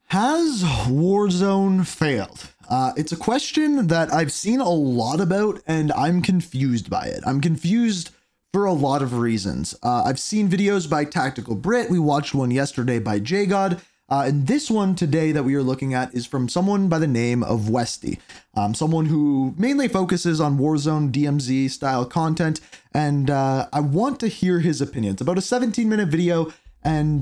Has Warzone failed? It's a question that I've seen a lot about, and I'm confused by it. I'm confused for a lot of reasons. I've seen videos by Tactical Brit. We watched one yesterday by JGod. And this one today that we are looking at is from someone by the name of Westy, someone who mainly focuses on Warzone DMZ style content. And I want to hear his opinion. It's about a 17-minute video. And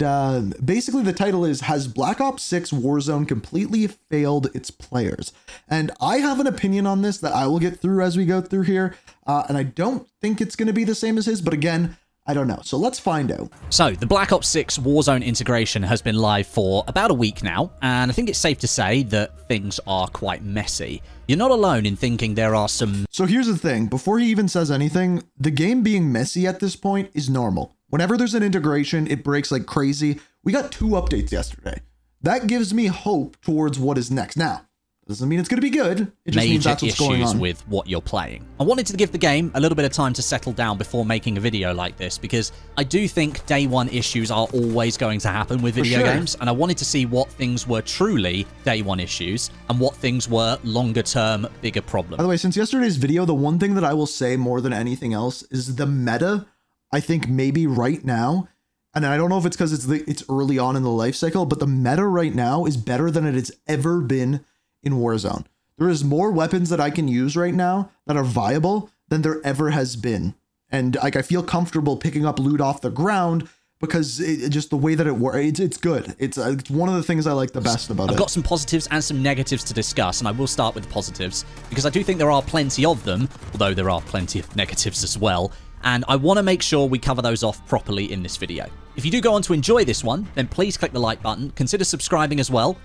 basically the title is, has Black Ops 6 Warzone completely failed its players? And I have an opinion on this that I will get through as we go through here. And I don't think it's going to be the same as his, but again, I don't know. So let's find out. So the Black Ops 6 Warzone integration has been live for about a week now, and I think it's safe to say that things are quite messy. You're not alone in thinking there are some... So here's the thing. Before he even says anything, the game being messy at this point is normal. Whenever there's an integration, it breaks like crazy. We got 2 updates yesterday. That gives me hope towards what is next. Now, doesn't mean it's going to be good. It just means that's what's going on. Major issues with what you're playing. I wanted to give the game a little bit of time to settle down before making a video like this, because I do think day one issues are always going to happen with video games, and I wanted to see what things were truly day one issues and what things were longer term, bigger problems. By the way, since yesterday's video, the one thing that I will say more than anything else is the meta, I think maybe right now, and I don't know if it's because it's early on in the life cycle, but the meta right now is better than it has ever been in Warzone. There is more weapons that I can use right now that are viable than there ever has been. And like, I feel comfortable picking up loot off the ground because just the way that it works, it's good. It's one of the things I like the best about it. I've got some positives and some negatives to discuss, and I will start with the positives because I do think there are plenty of them, although there are plenty of negatives as well. And I want to make sure we cover those off properly in this video. If you do go on to enjoy this one, then please click the like button. Consider subscribing as well.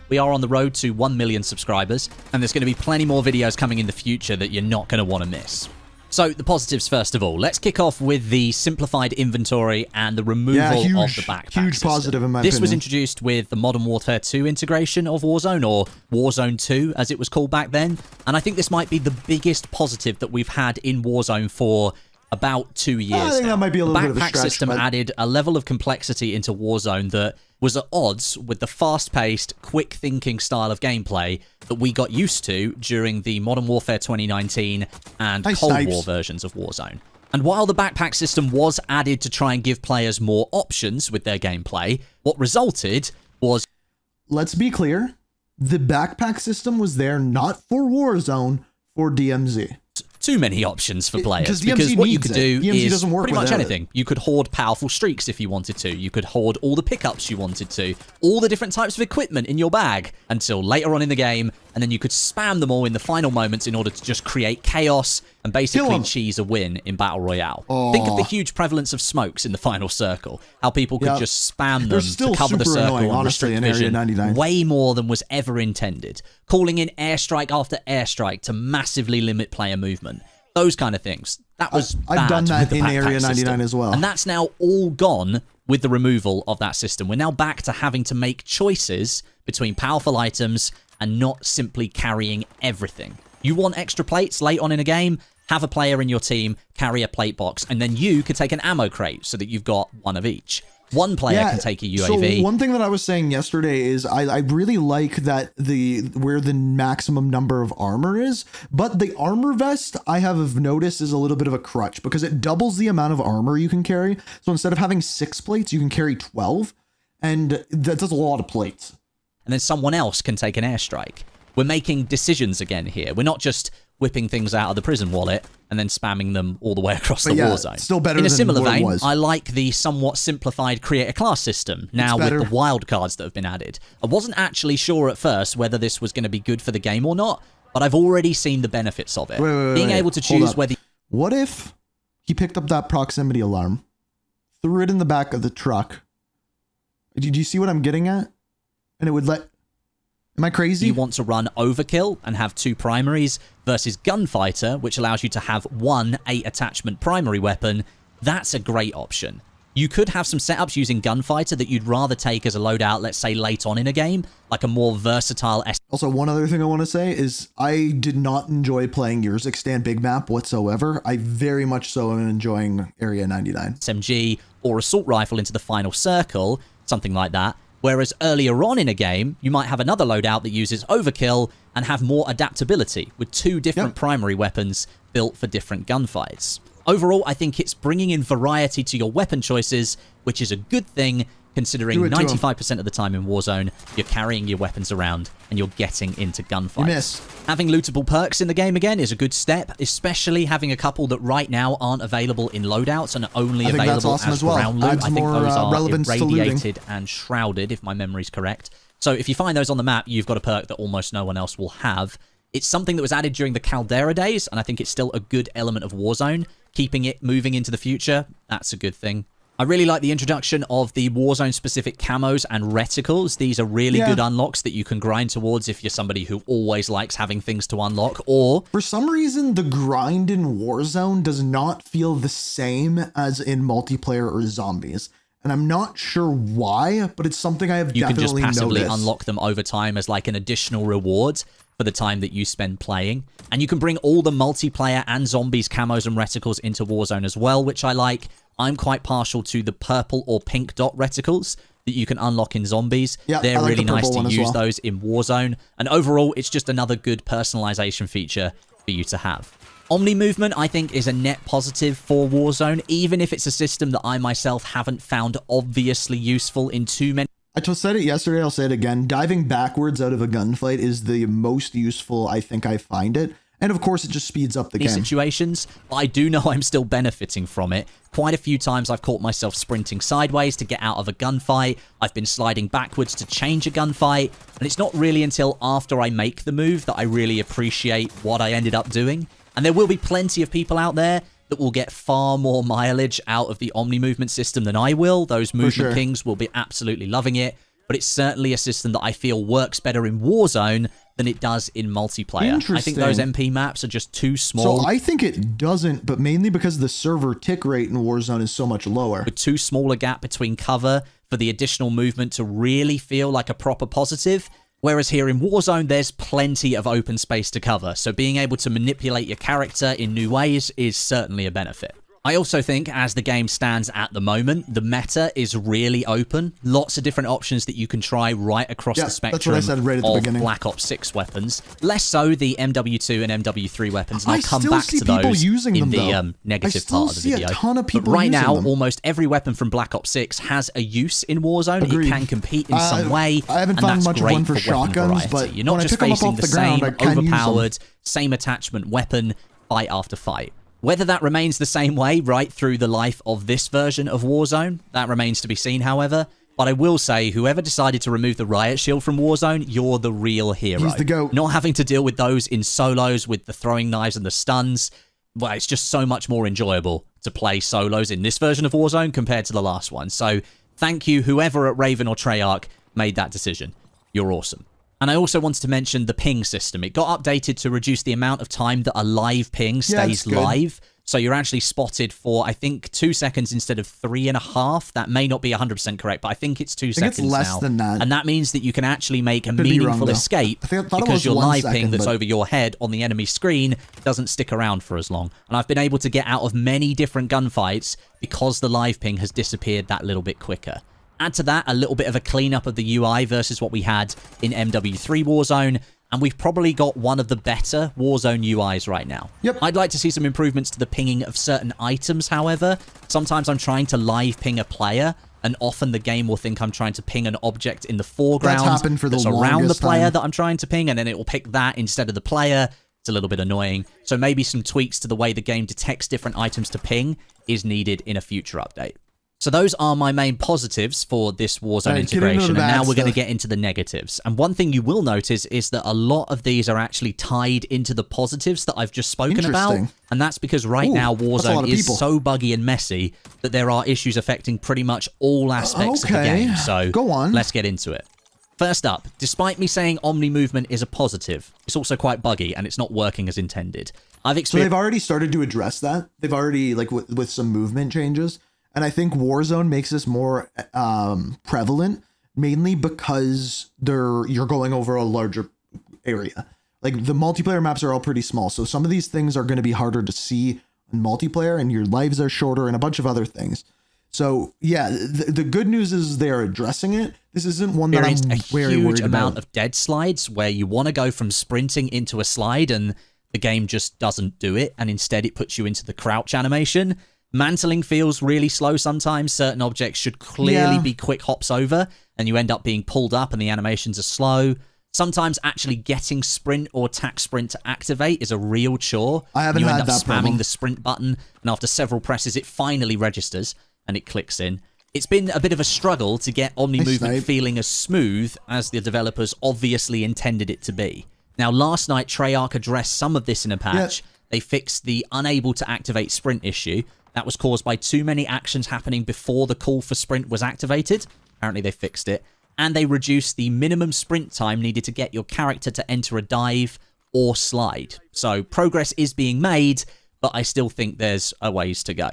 We are on the road to 1 million subscribers, and there's going to be plenty more videos coming in the future that you're not going to want to miss. So, the positives first of all. Let's kick off with the simplified inventory and the removal of the backpack huge system. Positive in my opinion. This was introduced with the Modern Warfare 2 integration of Warzone, or Warzone 2 as it was called back then, and I think this might be the biggest positive that we've had in Warzone for about 2 years. I think that might be a little bit of a stretch. The backpack system added a level of complexity into Warzone that was at odds with the fast-paced, quick-thinking style of gameplay that we got used to during the Modern Warfare 2019 and Cold War versions of Warzone. And while the backpack system was added to try and give players more options with their gameplay, what resulted was... Let's be clear, the backpack system was there not for Warzone, for DMZ. Too many options for players, because what you could do is pretty much anything. You could hoard powerful streaks if you wanted to. You could hoard all the pickups you wanted to, all the different types of equipment in your bag until later on in the game, and then you could spam them all in the final moments in order to just create chaos and basically cheese a win in Battle Royale. Think of the huge prevalence of smokes in the final circle, how people could just spam them to cover the circle and restrict vision way more than was ever intended, calling in airstrike after airstrike to massively limit player movement. Those kind of things. That was I've done that in Area 99 as well. And that's now all gone with the removal of that system. We're now back to having to make choices between powerful items and not simply carrying everything. You want extra plates late on in a game? Have a player in your team carry a plate box, and then you could take an ammo crate so that you've got one of each. One player can take a UAV. So one thing that I was saying yesterday is I really like that where the maximum number of armor is, but the armor vest I have noticed is a little bit of a crutch because it doubles the amount of armor you can carry. So instead of having 6 plates, you can carry 12, and that's a lot of plates. And then someone else can take an airstrike. We're making decisions again here. We're not just whipping things out of the prison wallet and then spamming them all the way across the war zone. Still better in a similar than vein, I like the somewhat simplified create a class system now with the wildcards that have been added. I wasn't actually sure at first whether this was going to be good for the game or not, but I've already seen the benefits of it. Being able to choose whether... What if he picked up that proximity alarm, threw it in the back of the truck? Did you see what I'm getting at? And it would let... Am I crazy? You want to run overkill and have 2 primaries versus gunfighter, which allows you to have 1 8-attachment primary weapon. That's a great option. You could have some setups using gunfighter that you'd rather take as a loadout, let's say late on in a game, like a more versatile... Also, one other thing I want to say is I did not enjoy playing Urzikstan Big Map whatsoever. I very much so am enjoying Area 99. SMG or assault rifle into the final circle, something like that, Whereas earlier on in a game, you might have another loadout that uses overkill and have more adaptability with 2 different primary weapons built for different gunfights. Overall, I think it's bringing in variety to your weapon choices, which is a good thing considering 95% of the time in Warzone, you're carrying your weapons around and you're getting into gunfights. Having lootable perks in the game again is a good step, especially having a couple that right now aren't available in loadouts and are only available as ground loot. I think those are irradiated and shrouded, if my memory's correct. So if you find those on the map, you've got a perk that almost no one else will have. It's something that was added during the Caldera days, and I think it's still a good element of Warzone. Keeping it moving into the future, that's a good thing. I really like the introduction of the Warzone-specific camos and reticles. These are really good unlocks that you can grind towards if you're somebody who always likes having things to unlock, or... For some reason, the grind in Warzone does not feel the same as in multiplayer or zombies. And I'm not sure why, but it's something I have definitely noticed. You can just passively unlock them over time as like an additional reward for the time that you spend playing. And you can bring all the multiplayer and zombies camos and reticles into Warzone as well, which I like. I'm quite partial to the purple or pink dot reticles that you can unlock in zombies. They're really nice to use those in Warzone. And overall, it's just another good personalization feature for you to have. Omni movement, I think, is a net positive for Warzone, even if it's a system that I myself haven't found obviously useful in too many. I said it yesterday, I'll say it again. Diving backwards out of a gunfight is the most useful I think I find it. And of course, it just speeds up the game. Situations, but I do know I'm still benefiting from it. Quite a few times I've caught myself sprinting sideways to get out of a gunfight. I've been sliding backwards to change a gunfight. And it's not really until after I make the move that I really appreciate what I ended up doing. And there will be plenty of people out there that will get far more mileage out of the Omni movement system than I will. Those movement kings will be absolutely loving it. But it's certainly a system that I feel works better in Warzone than it does in multiplayer. I think those MP maps are just too small. So I think it doesn't, but mainly because the server tick rate in Warzone is so much lower. With too small a gap between cover for the additional movement to really feel like a proper positive. Whereas here in Warzone, there's plenty of open space to cover. So being able to manipulate your character in new ways is certainly a benefit. I also think, as the game stands at the moment, the meta is really open. Lots of different options that you can try right across the spectrum of Black Ops 6 weapons. Less so the MW2 and MW3 weapons, and I'll come back to those in the negative part of the video. But right now, almost every weapon from Black Ops 6 has a use in Warzone. It can compete in some way, and that's great for shotguns, but you're not just facing the same overpowered, same attachment weapon fight after fight. Whether that remains the same way right through the life of this version of Warzone, that remains to be seen, however. But I will say, whoever decided to remove the riot shield from Warzone, you're the real hero. He's the GOAT. Not having to deal with those in solos with the throwing knives and the stuns, well, it's just so much more enjoyable to play solos in this version of Warzone compared to the last one. So thank you, whoever at Raven or Treyarch made that decision. You're awesome. And I also wanted to mention the ping system. It got updated to reduce the amount of time that a live ping stays live. So you're actually spotted for, I think, 2 seconds instead of 3.5. That may not be 100% correct, but I think it's 2 seconds now. It's less than that. And that means that you can actually make a meaningful escape because your live ping that's over your head on the enemy screen doesn't stick around for as long. And I've been able to get out of many different gunfights because the live ping has disappeared that little bit quicker. Add to that a little bit of a cleanup of the UI versus what we had in MW3 Warzone, and we've probably got one of the better Warzone UIs right now. I'd like to see some improvements to the pinging of certain items, however. Sometimes I'm trying to live ping a player, and often the game will think I'm trying to ping an object in the foreground that's around the player that I'm trying to ping, and then it will pick that instead of the player. It's a little bit annoying. So maybe some tweaks to the way the game detects different items to ping is needed in a future update. So those are my main positives for this Warzone integration, and now we're going to get into the negatives. And one thing you will notice is that a lot of these are actually tied into the positives that I've just spoken about, and that's because right now Warzone is so buggy and messy that there are issues affecting pretty much all aspects of the game. So let's get into it. First up, despite me saying Omni movement is a positive, it's also quite buggy and it's not working as intended. So they've already started to address that. They've already, like, with some movement changes. And I think Warzone makes this more prevalent, mainly because you're going over a larger area. Like, the multiplayer maps are all pretty small, so some of these things are going to be harder to see in multiplayer, and your lives are shorter, and a bunch of other things. So yeah, the good news is they're addressing it. This isn't one that I'm very worried about. There is a huge amount of dead slides where you want to go from sprinting into a slide and the game just doesn't do it, and instead it puts you into the crouch animation. Mantling feels really slow sometimes. Certain objects should clearly be quick hops over, and you end up being pulled up and the animations are slow. Sometimes actually getting sprint or attack sprint to activate is a real chore. I haven't had that You end up spamming problem. the sprint button, and after several presses, it finally registers and it clicks in. It's been a bit of a struggle to get Omni movement feeling as smooth as the developers obviously intended it to be. Now, last night, Treyarch addressed some of this in a patch. They fixed the unable to activate sprint issue. That was caused by too many actions happening before the call for sprint was activated. Apparently, they fixed it. And they reduced the minimum sprint time needed to get your character to enter a dive or slide. So progress is being made, but I still think there's a ways to go.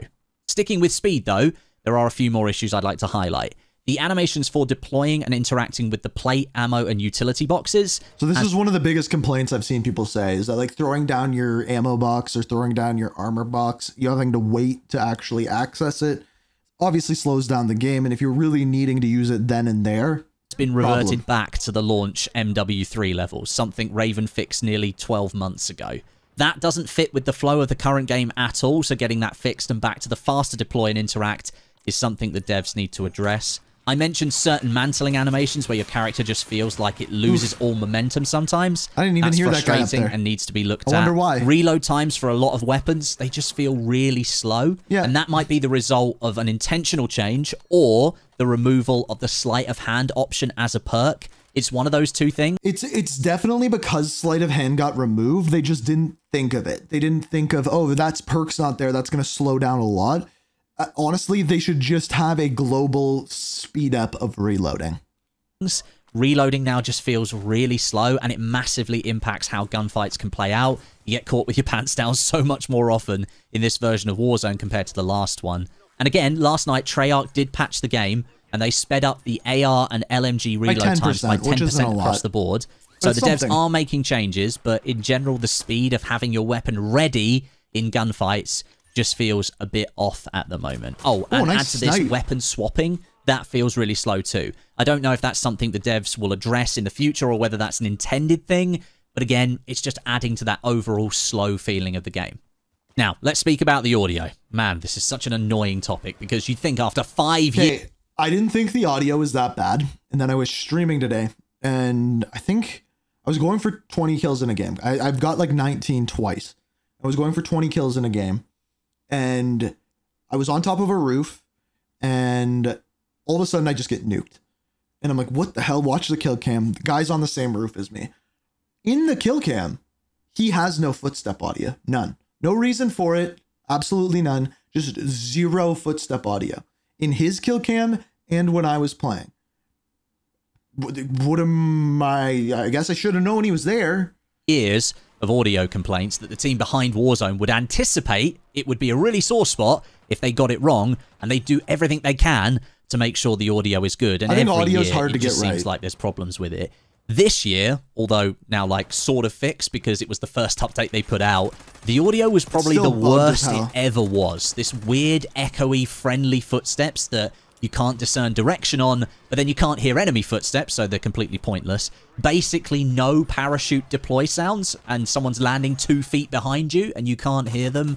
Sticking with speed, though, there are a few more issues I'd like to highlight. The animations for deploying and interacting with the plate, ammo, and utility boxes. So this is one of the biggest complaints I've seen people say, is that like throwing down your ammo box or throwing down your armor box, you're having to wait to actually access it. Obviously slows down the game, and if you're really needing to use it then and there, it's been reverted back to the launch MW3 levels, something Raven fixed nearly 12 months ago. That doesn't fit with the flow of the current game at all, so getting that fixed and back to the faster deploy and interact is something the devs need to address. I mentioned certain mantling animations where your character just feels like it loses all momentum sometimes. I didn't even hear that guy up there. That's frustrating and needs to be looked at. I wonder why. Reload times for a lot of weapons, they just feel really slow. Yeah. And that might be the result of an intentional change or the removal of the sleight of hand option as a perk. It's one of those two things. It's definitely because sleight of hand got removed. They just didn't think of it. They didn't think of, oh, that's perk's not there. That's going to slow down a lot. Honestly, they should just have a global speed up of reloading. Reloading now just feels really slow, and it massively impacts how gunfights can play out. You get caught with your pants down so much more often in this version of Warzone compared to the last one. And again, last night, Treyarch did patch the game, and they sped up the AR and LMG reload times by 10% across the board. So the devs are making changes, but in general, the speed of having your weapon ready in gunfights just feels a bit off at the moment. Oh, and add to this weapon swapping, that feels really slow too. I don't know if that's something the devs will address in the future or whether that's an intended thing, but again, it's just adding to that overall slow feeling of the game. Now, let's speak about the audio. Man, this is such an annoying topic because you'd think after 5 years... I didn't think the audio was that bad, and then I was streaming today, and I think I was going for 20 kills in a game. I've got like 19 twice. I was going for 20 kills in a game. And I was on top of a roof, and all of a sudden I just get nuked. And I'm like, what the hell? Watch the kill cam. The guy's on the same roof as me. In the kill cam, he has no footstep audio. None. No reason for it. Absolutely none. Just zero footstep audio. In his kill cam and when I was playing. What am I guess I should have known he was there. Years of audio complaints that the team behind Warzone would anticipate it would be a really sore spot if they got it wrong, and they do everything they can to make sure the audio is good. And I think every audio is year, hard to it just get right. Seems like there's problems with it. This year, although now like sort of fixed because it was the first update they put out, the audio was probably the worst it ever was. This weird, echoey, friendly footsteps that you can't discern direction on, but then you can't hear enemy footsteps, so they're completely pointless. Basically, no parachute deploy sounds, and someone's landing 2 feet behind you, and you can't hear them.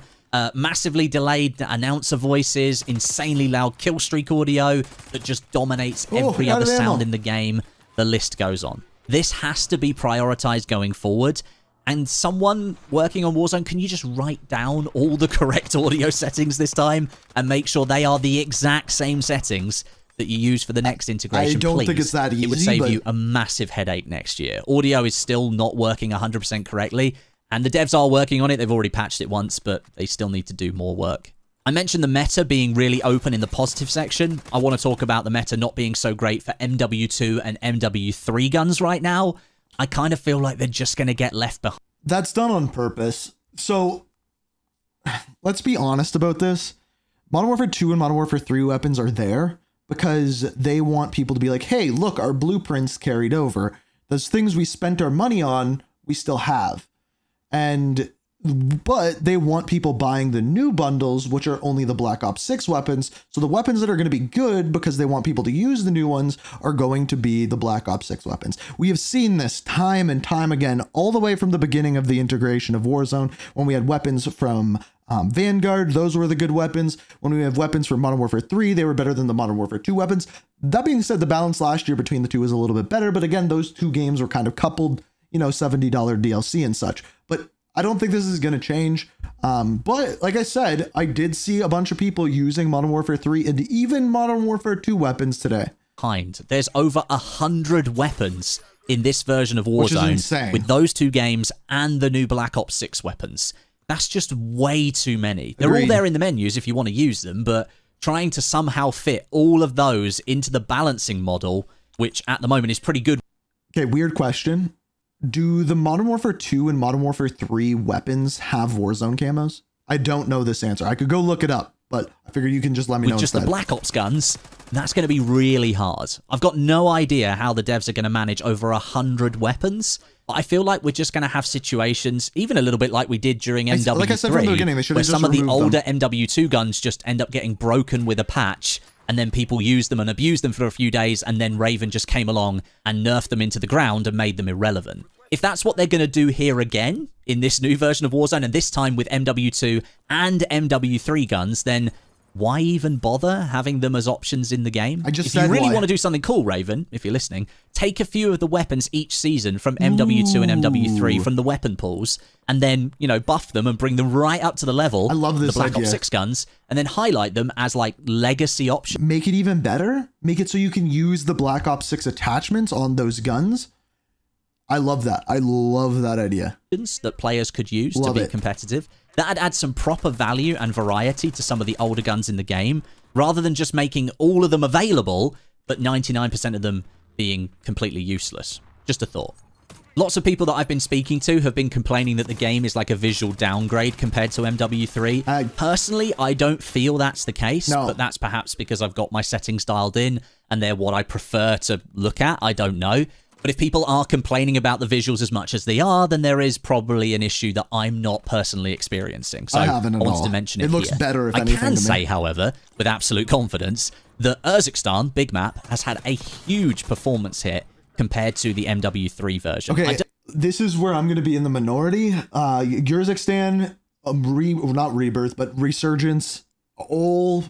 Massively delayed announcer voices, insanely loud kill streak audio that just dominates every other sound in the game. The list goes on. This has to be prioritized going forward. And someone working on Warzone, can you just write down all the correct audio settings this time and make sure they are the exact same settings that you use for the next integration, I don't think it's that easy. It would save you a massive headache next year. Audio is still not working 100% correctly, and the devs are working on it. They've already patched it once, but they still need to do more work. I mentioned the meta being really open in the positive section. I want to talk about the meta not being so great for MW2 and MW3 guns right now. I kind of feel like they're just going to get left behind. That's done on purpose. So let's be honest about this. Modern Warfare 2 and Modern Warfare 3 weapons are there because they want people to be like, hey, look, our blueprints carried over. Those things we spent our money on, we still have. And but they want people buying the new bundles, which are only the Black Ops 6 weapons. So the weapons that are going to be good because they want people to use the new ones are going to be the Black Ops 6 weapons. We have seen this time and time again, all the way from the beginning of the integration of Warzone, when we had weapons from Vanguard. Those were the good weapons. When we have weapons from Modern Warfare 3, they were better than the Modern Warfare 2 weapons. That being said, the balance last year between the two was a little bit better. But again, those two games were kind of coupled, you know, $70 DLC and such. But I don't think this is going to change. But like I said, I did see a bunch of people using Modern Warfare 3 and even Modern Warfare 2 weapons today. There's over 100 weapons in this version of Warzone with those two games and the new Black Ops 6 weapons. That's just way too many. They're all there in the menus if you want to use them, but trying to somehow fit all of those into the balancing model, which at the moment is pretty good. Okay, weird question. Do the Modern Warfare 2 and Modern Warfare 3 weapons have Warzone camos? I don't know this answer. I could go look it up, but I figured you can just let me know instead. With just the Black Ops guns, that's going to be really hard. I've got no idea how the devs are going to manage over 100 weapons. But I feel like we're just going to have situations, even a little bit like we did during MW3, like I said from the beginning, they should where have some of the older them. MW2 guns just end up getting broken with a patch, and then people use them and abuse them for a few days, and then Raven just came along and nerfed them into the ground and made them irrelevant. If that's what they're going to do here again in this new version of Warzone, and this time with MW2 and MW3 guns, then why even bother having them as options in the game? If you really want to do something cool, Raven, if you're listening, take a few of the weapons each season from MW2 and MW3 from the weapon pools, and then, you know, buff them and bring them right up to the level of the Black Ops 6 guns, and then highlight them as, like, legacy options. Make it even better. Make it so you can use the Black Ops 6 attachments on those guns. I love that. I love that idea. That players could use to be competitive. That'd add some proper value and variety to some of the older guns in the game, rather than just making all of them available, but 99% of them being completely useless. Just a thought. Lots of people that I've been speaking to have been complaining that the game is like a visual downgrade compared to MW3. Personally, I don't feel that's the case, but that's perhaps because I've got my settings dialed in and they're what I prefer to look at. I don't know. But if people are complaining about the visuals as much as they are, then there is probably an issue that I'm not personally experiencing. So I wanted to mention it. It looks better, if anything. I can say, however, with absolute confidence, that Urzikstan, big map, has had a huge performance hit compared to the MW3 version. Okay, this is where I'm going to be in the minority. Urzikstan, not Rebirth, but Resurgence, all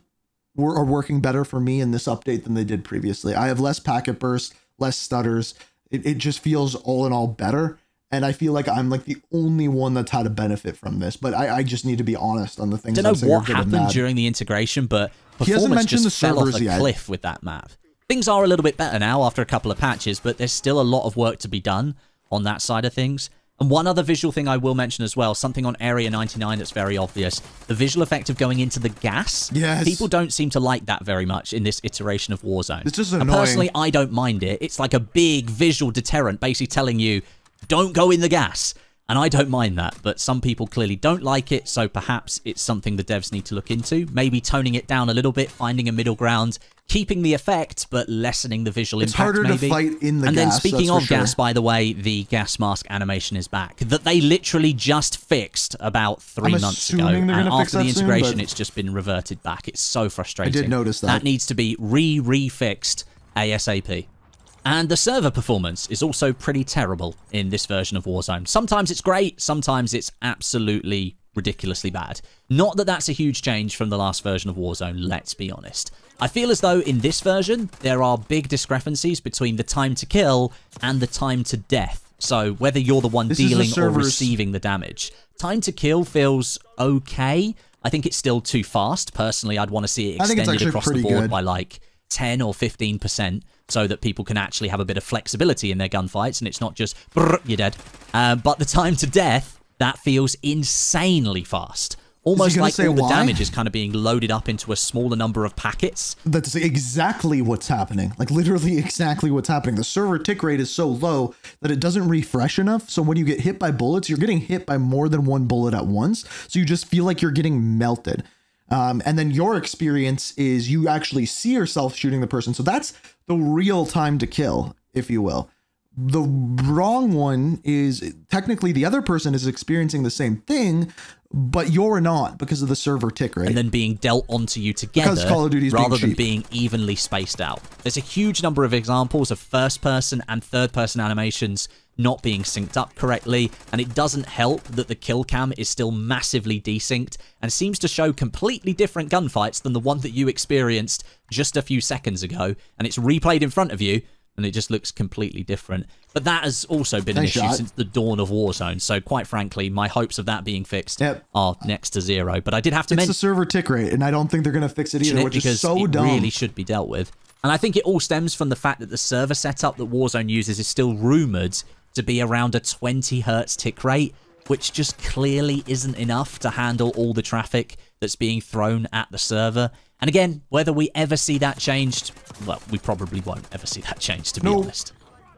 are working better for me in this update than they did previously. I have less packet bursts, less stutters. It just feels all in all better. And I feel like I'm like the only one that's had a benefit from this. But I just need to be honest on the things. I don't know what happened during the integration, but performance just fell off a cliff with that map. Things are a little bit better now after a couple of patches, but there's still a lot of work to be done on that side of things. And one other visual thing I will mention as well, something on Area 99 that's very obvious, the visual effect of going into the gas. Yes. People don't seem to like that very much in this iteration of Warzone. It's just annoying. And personally, I don't mind it. It's like a big visual deterrent, basically telling you, don't go in the gas. And I don't mind that, but some people clearly don't like it, so perhaps it's something the devs need to look into. Maybe toning it down a little bit, finding a middle ground, keeping the effect, but lessening the visual impact, harder maybe. To fight in the gas, and then speaking of gas, by the way, the gas mask animation is back. That they literally just fixed about 3 months ago. And after the integration, it's just been reverted back. It's so frustrating. I did notice that. That needs to be re-fixed ASAP. And the server performance is also pretty terrible in this version of Warzone. Sometimes it's great, sometimes it's absolutely ridiculously bad. Not that that's a huge change from the last version of Warzone, let's be honest. I feel as though in this version, there are big discrepancies between the time to kill and the time to death. So whether you're the one dealing or receiving the damage. Time to kill feels okay. I think it's still too fast. Personally, I'd want to see it extended across the board by like 10 or 15%. So that people can actually have a bit of flexibility in their gunfights, and it's not just, brrr, you're dead. But the time to death, that feels insanely fast. Almost like all the damage is kind of being loaded up into a smaller number of packets. That's exactly what's happening. Like, literally exactly what's happening. The server tick rate is so low that it doesn't refresh enough. So when you get hit by bullets, you're getting hit by more than one bullet at once. So you just feel like you're getting melted. And then your experience is you actually see yourself shooting the person. So that's the real time to kill, if you will. The wrong one is technically the other person is experiencing the same thing, but you're not because of the server tick rate. And then being dealt onto you together Call of Duty's rather than being evenly spaced out. There's a huge number of examples of first-person and third-person animations not being synced up correctly, and it doesn't help that the kill cam is still massively desynced and seems to show completely different gunfights than the one that you experienced just a few seconds ago, and it's replayed in front of you, and it just looks completely different. But that has also been an issue since the dawn of Warzone, so quite frankly, my hopes of that being fixed are next to zero. But I did have to mention... It's the server tick rate, and I don't think they're going to fix it either, which is so dumb. It really should be dealt with. And I think it all stems from the fact that the server setup that Warzone uses is still rumoured to be around a 20 hertz tick rate, which just clearly isn't enough to handle all the traffic that's being thrown at the server. And again, whether we ever see that changed, well, we probably won't ever see that changed, to be honest.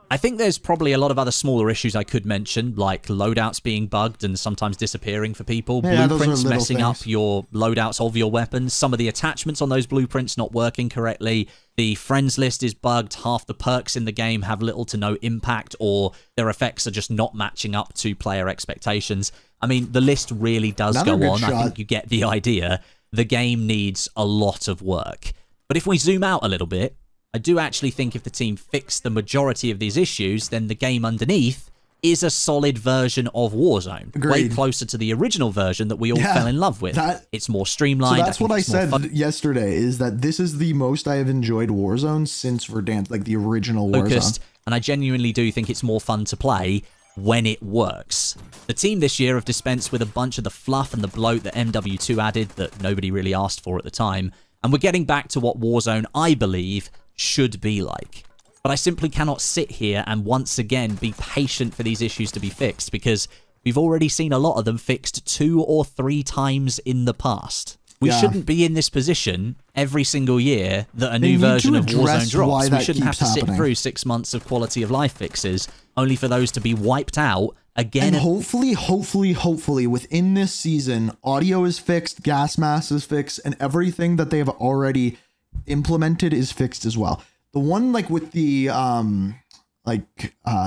I think there's probably a lot of other smaller issues I could mention, like loadouts being bugged and sometimes disappearing for people, blueprints messing up your loadouts of your weapons, some of the attachments on those blueprints not working correctly, the friends list is bugged, half the perks in the game have little to no impact, or their effects are just not matching up to player expectations. I mean, the list really does go on. I think you get the idea. The game needs a lot of work. But if we zoom out a little bit, I do actually think if the team fixed the majority of these issues, then the game underneath is a solid version of Warzone. Agreed. Way closer to the original version that we all fell in love with. It's more streamlined. So that's what I said yesterday, is that this is the most I have enjoyed Warzone since Verdansk, like the original Warzone. And I genuinely do think it's more fun to play when it works. The team this year have dispensed with a bunch of the fluff and the bloat that MW2 added that nobody really asked for at the time. And we're getting back to what Warzone, I believe, should be like. But I simply cannot sit here and once again be patient for these issues to be fixed, because we've already seen a lot of them fixed 2 or 3 times in the past. We shouldn't be in this position every single year that a new version of Warzone drops. We shouldn't have to sit through 6 months of quality of life fixes only for those to be wiped out again. And hopefully within this season, audio is fixed, gas mask is fixed, and everything that they have already implemented is fixed as well. The one like with the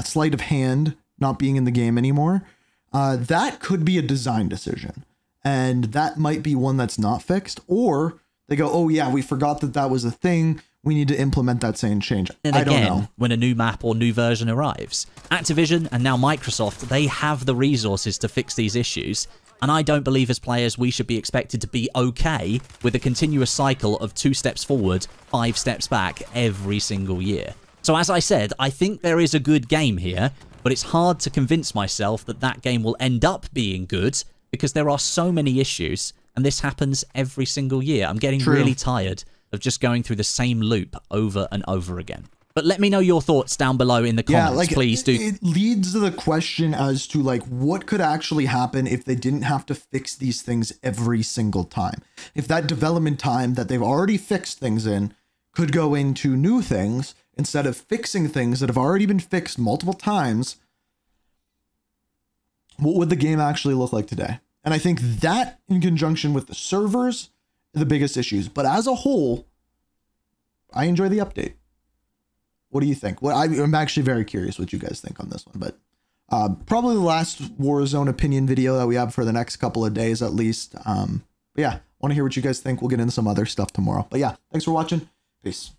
sleight of hand not being in the game anymore, that could be a design decision, and that might be one that's not fixed, or they go, oh yeah, we forgot that that was a thing, we need to implement that same change. And again, I don't know. When a new map or new version arrives, Activision and now Microsoft, they have the resources to fix these issues. And I don't believe as players we should be expected to be okay with a continuous cycle of 2 steps forward, 5 steps back every single year. So as I said, I think there is a good game here, but it's hard to convince myself that that game will end up being good because there are so many issues, and this happens every single year. I'm getting really tired of just going through the same loop over and over again. But let me know your thoughts down below in the comments, please do. It leads to the question as to like what could actually happen if they didn't have to fix these things every single time. If that development time that they've already fixed things in could go into new things instead of fixing things that have already been fixed multiple times, what would the game actually look like today? And I think that in conjunction with the servers are the biggest issues. But as a whole, I enjoy the update. What do you think? Well, I'm actually very curious what you guys think on this one, but probably the last Warzone opinion video that we have for the next couple of days at least. But yeah, want to hear what you guys think. We'll get into some other stuff tomorrow. But yeah, thanks for watching. Peace.